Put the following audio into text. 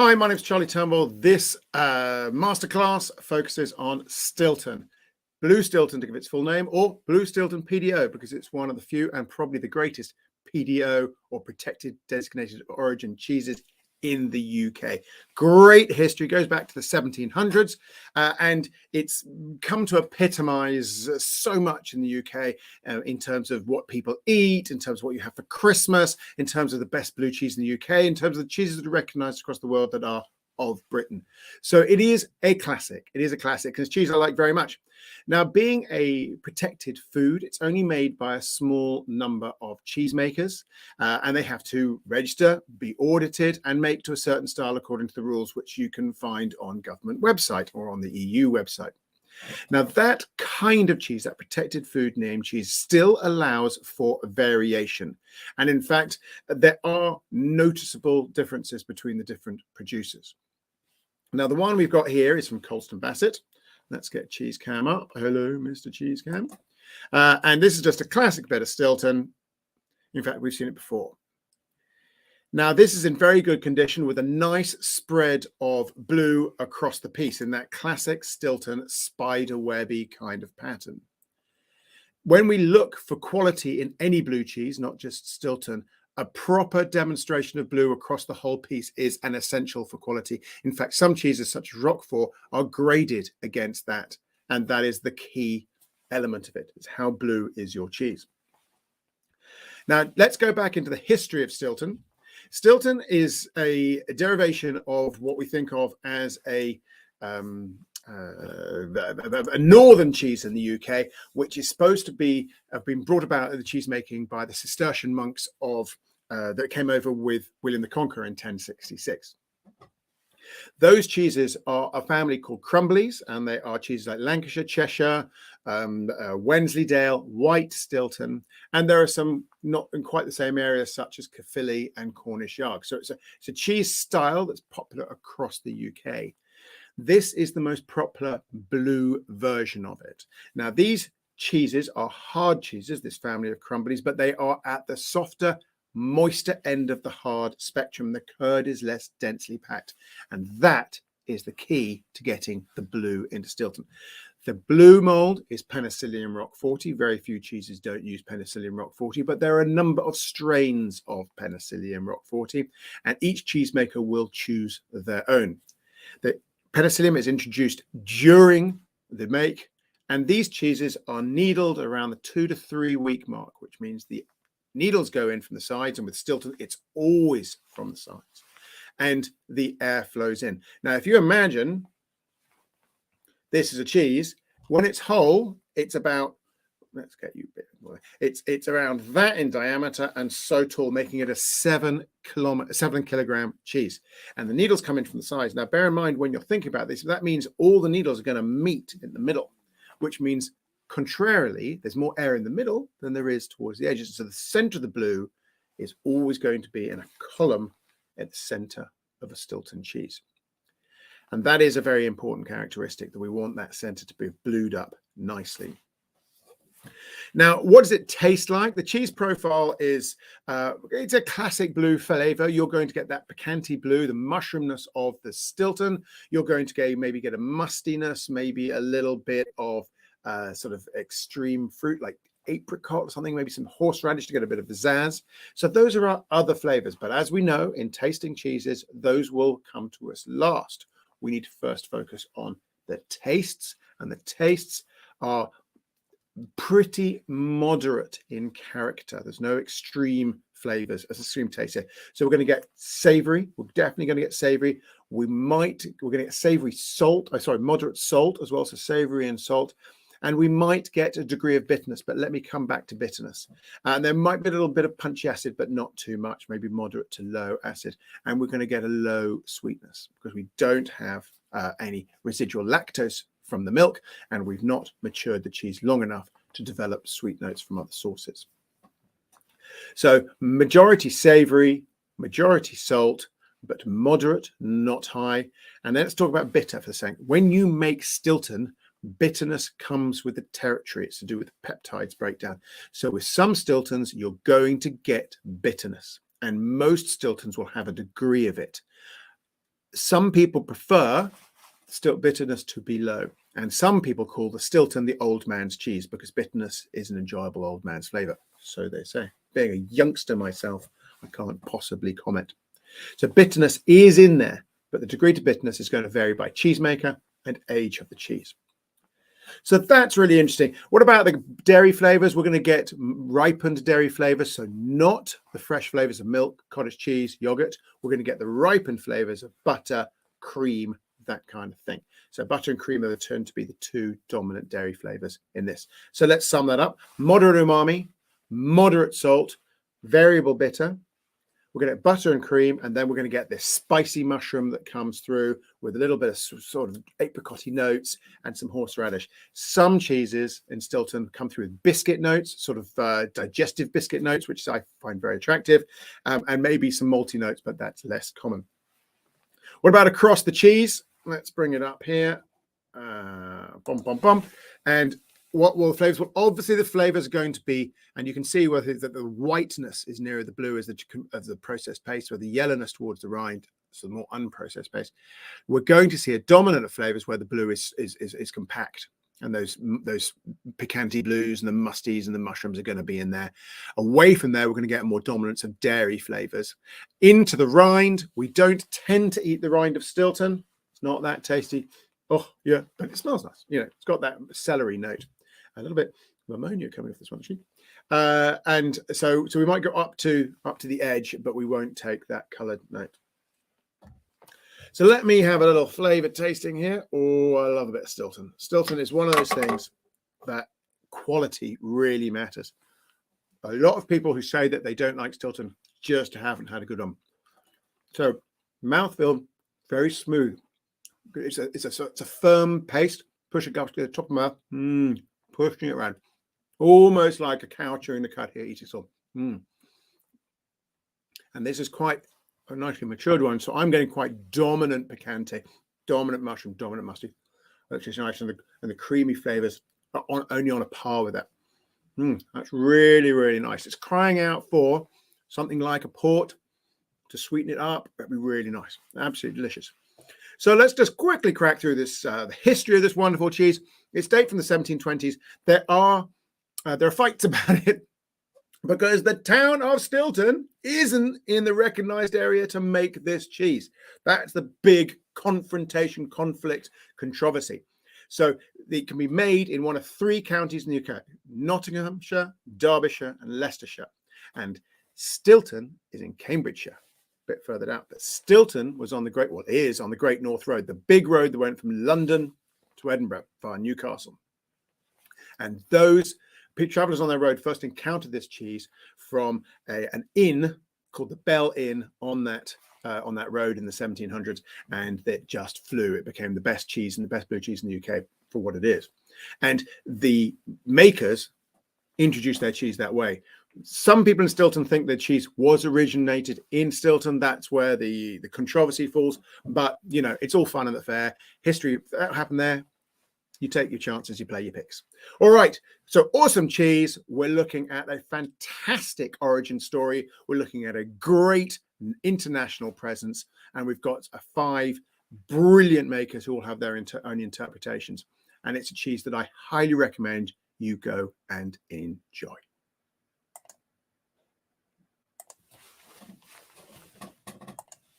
Hi, my name is Charlie Turnbull. This masterclass focuses on Stilton. Blue Stilton to give its full name, or Blue Stilton PDO, because it's one of the few and probably the greatest PDO or protected designated origin cheeses in the UK. Great history, goes back to the 1700s, and it's come to epitomize so much in the UK in terms of what people eat, in terms of what you have for Christmas, in terms of the best blue cheese in the UK, in terms of the cheeses that are recognized across the world that are of Britain. So it is a classic. It is a classic because cheese I like very much. Now, being a protected food, it's only made by a small number of cheesemakers, and they have to register, be audited, and make to a certain style according to the rules, which you can find on government website or on the EU website. Now, that kind of cheese, that protected food name cheese, still allows for variation. And in fact, there are noticeable differences between the different producers. Now, the one we've got here is from Colston Bassett. Let's get Cheese Cam up. Hello, Mr. Cheese Cam. And this is just a classic bit of Stilton. In fact, we've seen it before. Now, this is in very good condition with a nice spread of blue across the piece in that classic Stilton spider-webby kind of pattern. When we look for quality in any blue cheese, not just Stilton, a proper demonstration of blue across the whole piece is an essential for quality. In fact, some cheeses such as Roquefort are graded against that. And that is the key element of it. It's how blue is your cheese. Now, let's go back into the history of Stilton. Stilton is a derivation of what we think of as a northern cheese in the UK, which is supposed to have been brought about in the cheese making by the Cistercian monks that came over with William the Conqueror in 1066. Those cheeses are a family called Crumbleys, and they are cheeses like Lancashire, Cheshire, Wensleydale, White Stilton, and there are some not in quite the same areas such as Caerphilly and Cornish Yarg. So it's a cheese style that's popular across the UK. This is the most popular blue version of it. Now, these cheeses are hard cheeses, this family of Crumbleys, but they are at the softer, moister end of the hard spectrum. The curd is less densely packed, and that is the key to getting the blue into Stilton. The blue mold is Penicillium Roqueforti. Very few cheeses don't use Penicillium Roqueforti, but there are a number of strains of Penicillium Roqueforti, and each cheesemaker will choose their own. The Penicillium is introduced during the make, and these cheeses are needled around the 2 to 3 week mark, which means the needles go in from the sides, and with Stilton, it's always from the sides, and the air flows in. Now, if you imagine this is a cheese, when it's whole, it's about, let's get you a bit more, it's around that in diameter and so tall, making it a 7 kilogram cheese. And the needles come in from the sides. Now, bear in mind when you're thinking about this, that means all the needles are going to meet in the middle, which means contrarily, there's more air in the middle than there is towards the edges. So the center of the blue is always going to be in a column at the center of a Stilton cheese. And that is a very important characteristic, that we want that center to be blued up nicely. Now, what does it taste like? The cheese profile is, it's a classic blue flavor. You're going to get that piquante blue, the mushroomness of the Stilton. You're going to maybe get a mustiness, maybe a little bit of sort of extreme fruit like apricot or something, maybe some horseradish to get a bit of pizzazz. So those are our other flavors. But as we know, in tasting cheeses, those will come to us last. We need to first focus on the tastes, and the tastes are pretty moderate in character. There's no extreme flavors as extreme taste here. So we're going to get savory. We're definitely going to get savory. We're going to get savory salt. Moderate salt as well. So savory and salt. And we might get a degree of bitterness, but let me come back to bitterness. And there might be a little bit of punchy acid, but not too much, maybe moderate to low acid. And we're going to get a low sweetness because we don't have any residual lactose from the milk, and we've not matured the cheese long enough to develop sweet notes from other sources. So majority savory, majority salt, but moderate, not high. And then let's talk about bitter for a second. When you make Stilton, bitterness comes with the territory. It's to do with the peptides breakdown. So with some Stiltons, you're going to get bitterness, and most Stiltons will have a degree of it. some people prefer Stilton bitterness to be low. And some people call the Stilton the old man's cheese because bitterness is an enjoyable old man's flavour. So they say. Being a youngster myself, I can't possibly comment. So bitterness is in there, but the degree to bitterness is going to vary by cheesemaker and age of the cheese. So that's really interesting. What about the dairy flavors? We're going to get ripened dairy flavors, so not the fresh flavors of milk, cottage cheese, yogurt. We're going to get the ripened flavors of butter, cream, that kind of thing. So butter and cream are turned to be the two dominant dairy flavors in this. So let's sum that up. Moderate umami, moderate salt, variable bitter. We're going to get butter and cream, and then we're going to get this spicy mushroom that comes through with a little bit of sort of apricot-y notes and some horseradish. Some cheeses in Stilton come through with biscuit notes, sort of digestive biscuit notes, which I find very attractive, and maybe some malty notes, but that's less common. What about across the cheese? Let's bring it up here. And what will the flavors? Well, obviously the flavors are going to be, and you can see whether that the whiteness is nearer the blue as the processed paste, or the yellowness towards the rind, so the more unprocessed paste. We're going to see a dominant of flavors where the blue is compact, and those piquante blues and the musties and the mushrooms are going to be in there. Away from there, we're going to get more dominance of dairy flavors. Into the rind, we don't tend to eat the rind of Stilton. It's not that tasty. Oh yeah, but it smells nice. You know, it's got that celery note. A little bit of ammonia coming off this one, actually. And so we might go up to the edge, but we won't take that coloured note. So let me have a little flavour tasting here. Oh, I love a bit of Stilton. Stilton is one of those things that quality really matters. A lot of people who say that they don't like Stilton just haven't had a good one. So mouthfeel, very smooth. It's a firm paste. Push it up to the top of the mouth. Pushing it around, almost like a cow chewing the cud here, eating some. And this is quite a nicely matured one, so I'm getting quite dominant picante, dominant mushroom, dominant musty, which is nice, and the creamy flavors are only on a par with that. That's really, really nice. It's crying out for something like a port to sweeten it up. That'd be really nice, absolutely delicious. So let's just quickly crack through this, the history of this wonderful cheese. It's dated from the 1720s. There are fights about it because the town of Stilton isn't in the recognized area to make this cheese. That's the big confrontation, conflict, controversy. So it can be made in one of three counties in the UK: Nottinghamshire, Derbyshire, and Leicestershire. And Stilton is in Cambridgeshire, a bit further out. But Stilton was on the is on the Great North Road, the big road that went from London to Edinburgh via Newcastle. And those travellers on their road first encountered this cheese from an inn called the Bell Inn on that road in the 1700s, and it just flew. It became the best cheese and the best blue cheese in the UK for what it is. And the makers introduced their cheese that way. Some people in Stilton think that cheese was originated in Stilton. That's where the controversy falls. But, you know, it's all fun and the fair. History that happened there. You take your chances, you play your picks. All right. So awesome cheese. We're looking at a fantastic origin story. We're looking at a great international presence. And we've got 5 brilliant makers who all have their own interpretations. And it's a cheese that I highly recommend you go and enjoy.